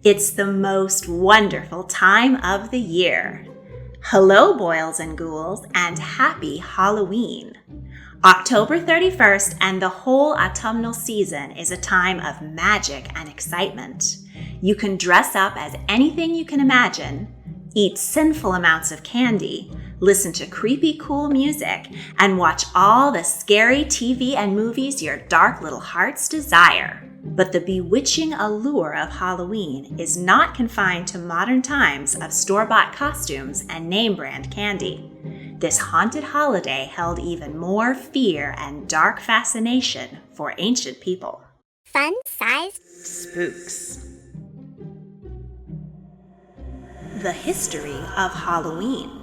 It's the most wonderful time of the year. Hello, boils and ghouls, and happy Halloween. October 31st and the whole autumnal season is a time of magic and excitement. You can dress up as anything you can imagine, eat sinful amounts of candy, listen to creepy cool music, and watch all the scary TV and movies your dark little hearts desire. But the bewitching allure of Halloween is not confined to modern times of store-bought costumes and name-brand candy. This haunted holiday held even more fear and dark fascination for ancient people. Fun-sized spooks. The history of Halloween.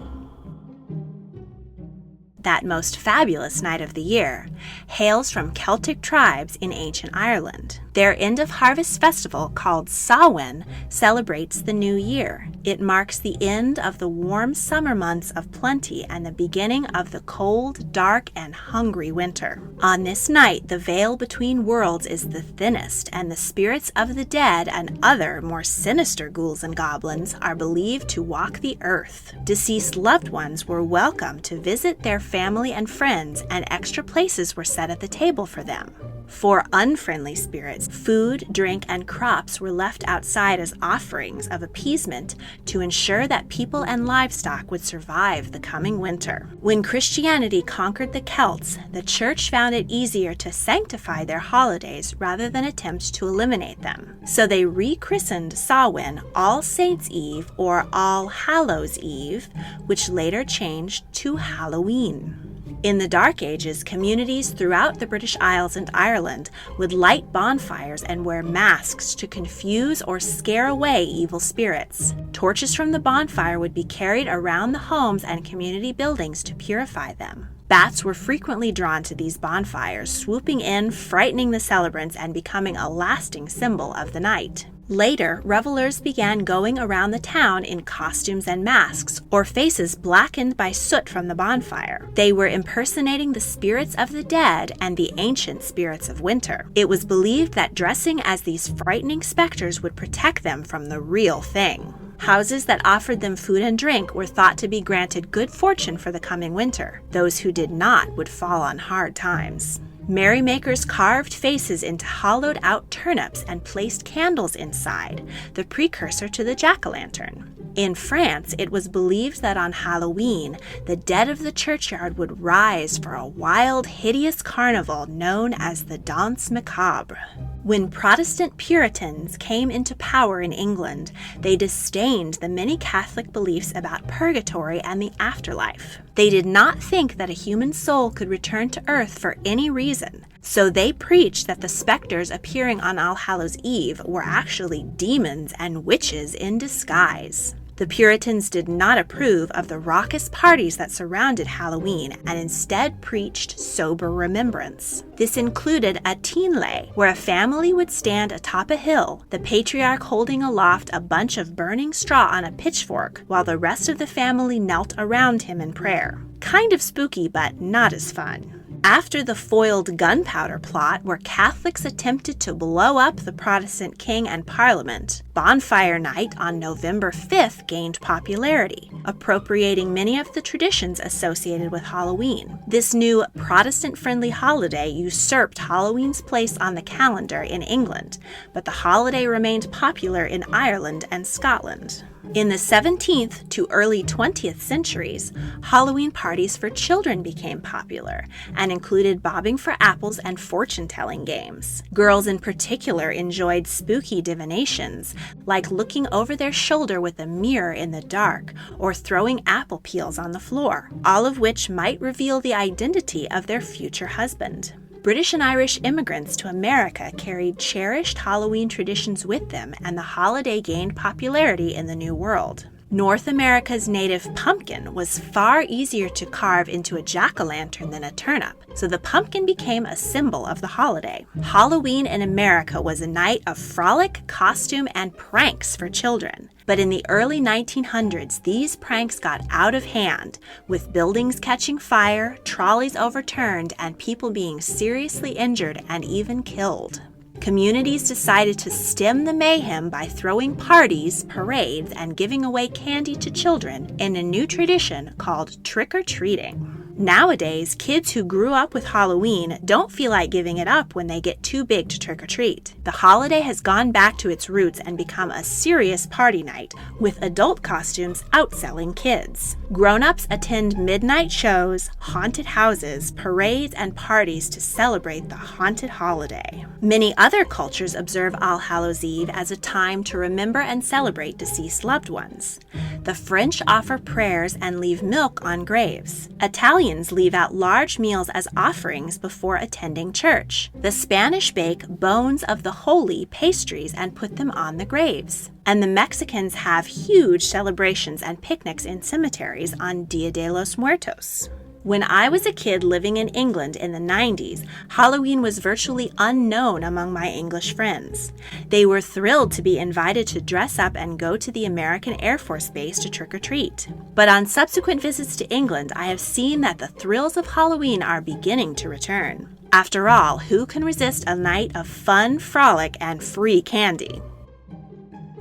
That most fabulous night of the year hails from Celtic tribes in ancient Ireland. Their end-of-harvest festival, called Samhain, celebrates the new year. It marks the end of the warm summer months of plenty and the beginning of the cold, dark, and hungry winter. On this night, the veil between worlds is the thinnest, and the spirits of the dead and other, more sinister ghouls and goblins are believed to walk the earth. Deceased loved ones were welcome to visit their family and friends, and extra places were set at the table for them. For unfriendly spirits, food, drink, and crops were left outside as offerings of appeasement to ensure that people and livestock would survive the coming winter. When Christianity conquered the Celts, the church found it easier to sanctify their holidays rather than attempt to eliminate them. So they rechristened Samhain All Saints' Eve or All Hallows' Eve, which later changed to Halloween. In the Dark Ages, communities throughout the British Isles and Ireland would light bonfires and wear masks to confuse or scare away evil spirits. Torches from the bonfire would be carried around the homes and community buildings to purify them. Bats were frequently drawn to these bonfires, swooping in, frightening the celebrants, and becoming a lasting symbol of the night. Later, revelers began going around the town in costumes and masks, or faces blackened by soot from the bonfire. They were impersonating the spirits of the dead and the ancient spirits of winter. It was believed that dressing as these frightening specters would protect them from the real thing. Houses that offered them food and drink were thought to be granted good fortune for the coming winter. Those who did not would fall on hard times. Merrymakers carved faces into hollowed-out turnips and placed candles inside, the precursor to the jack-o'-lantern. In France, it was believed that on Halloween, the dead of the churchyard would rise for a wild, hideous carnival known as the Danse Macabre. When Protestant Puritans came into power in England, they disdained the many Catholic beliefs about purgatory and the afterlife. They did not think that a human soul could return to earth for any reason, so they preached that the specters appearing on All Hallows' Eve were actually demons and witches in disguise. The Puritans did not approve of the raucous parties that surrounded Halloween and instead preached sober remembrance. This included a teen lay, where a family would stand atop a hill, the patriarch holding aloft a bunch of burning straw on a pitchfork, while the rest of the family knelt around him in prayer. Kind of spooky, but not as fun. After the foiled gunpowder plot, where Catholics attempted to blow up the Protestant king and parliament, Bonfire Night on November 5th gained popularity, appropriating many of the traditions associated with Halloween. This new Protestant-friendly holiday usurped Halloween's place on the calendar in England, but the holiday remained popular in Ireland and Scotland. In the 17th to early 20th centuries, Halloween parties for children became popular and included bobbing for apples and fortune-telling games. Girls in particular enjoyed spooky divinations, like looking over their shoulder with a mirror in the dark or throwing apple peels on the floor, all of which might reveal the identity of their future husband. British and Irish immigrants to America carried cherished Halloween traditions with them, and the holiday gained popularity in the New World. North America's native pumpkin was far easier to carve into a jack-o'-lantern than a turnip, so the pumpkin became a symbol of the holiday. Halloween in America was a night of frolic, costume, and pranks for children. But in the early 1900s, these pranks got out of hand, with buildings catching fire, trolleys overturned, and people being seriously injured and even killed. Communities decided to stem the mayhem by throwing parties, parades, and giving away candy to children in a new tradition called trick-or-treating. Nowadays, kids who grew up with Halloween don't feel like giving it up when they get too big to trick-or-treat. The holiday has gone back to its roots and become a serious party night, with adult costumes outselling kids. Grown-ups attend midnight shows, haunted houses, parades, and parties to celebrate the haunted holiday. Many other cultures observe All Hallows' Eve as a time to remember and celebrate deceased loved ones. The French offer prayers and leave milk on graves. Italians leave out large meals as offerings before attending church. The Spanish bake bones of the holy pastries and put them on the graves. And the Mexicans have huge celebrations and picnics in cemeteries on Dia de los Muertos. When I was a kid living in England in the 90s, Halloween was virtually unknown among my English friends. They were thrilled to be invited to dress up and go to the American Air Force Base to trick-or-treat. But on subsequent visits to England, I have seen that the thrills of Halloween are beginning to return. After all, who can resist a night of fun, frolic, and free candy?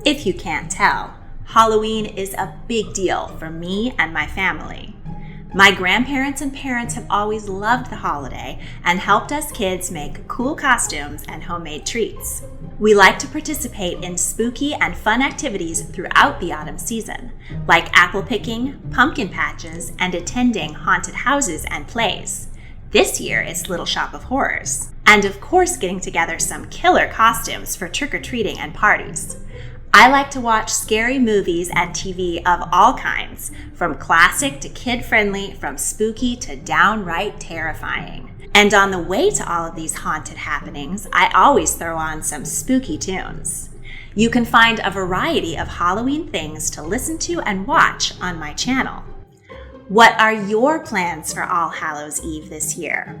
If you can't tell, Halloween is a big deal for me and my family. My grandparents and parents have always loved the holiday and helped us kids make cool costumes and homemade treats. We like to participate in spooky and fun activities throughout the autumn season, like apple picking, pumpkin patches, and attending haunted houses and plays. This year it's Little Shop of Horrors. And of course getting together some killer costumes for trick-or-treating and parties. I like to watch scary movies and TV of all kinds, from classic to kid-friendly, from spooky to downright terrifying. And on the way to all of these haunted happenings, I always throw on some spooky tunes. You can find a variety of Halloween things to listen to and watch on my channel. What are your plans for All Hallows' Eve this year?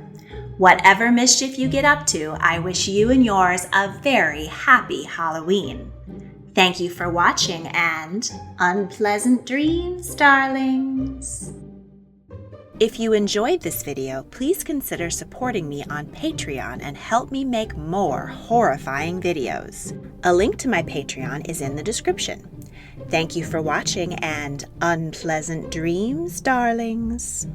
Whatever mischief you get up to, I wish you and yours a very happy Halloween. Thank you for watching and unpleasant dreams, darlings. If you enjoyed this video, please consider supporting me on Patreon and help me make more horrifying videos. A link to my Patreon is in the description. Thank you for watching and unpleasant dreams, darlings.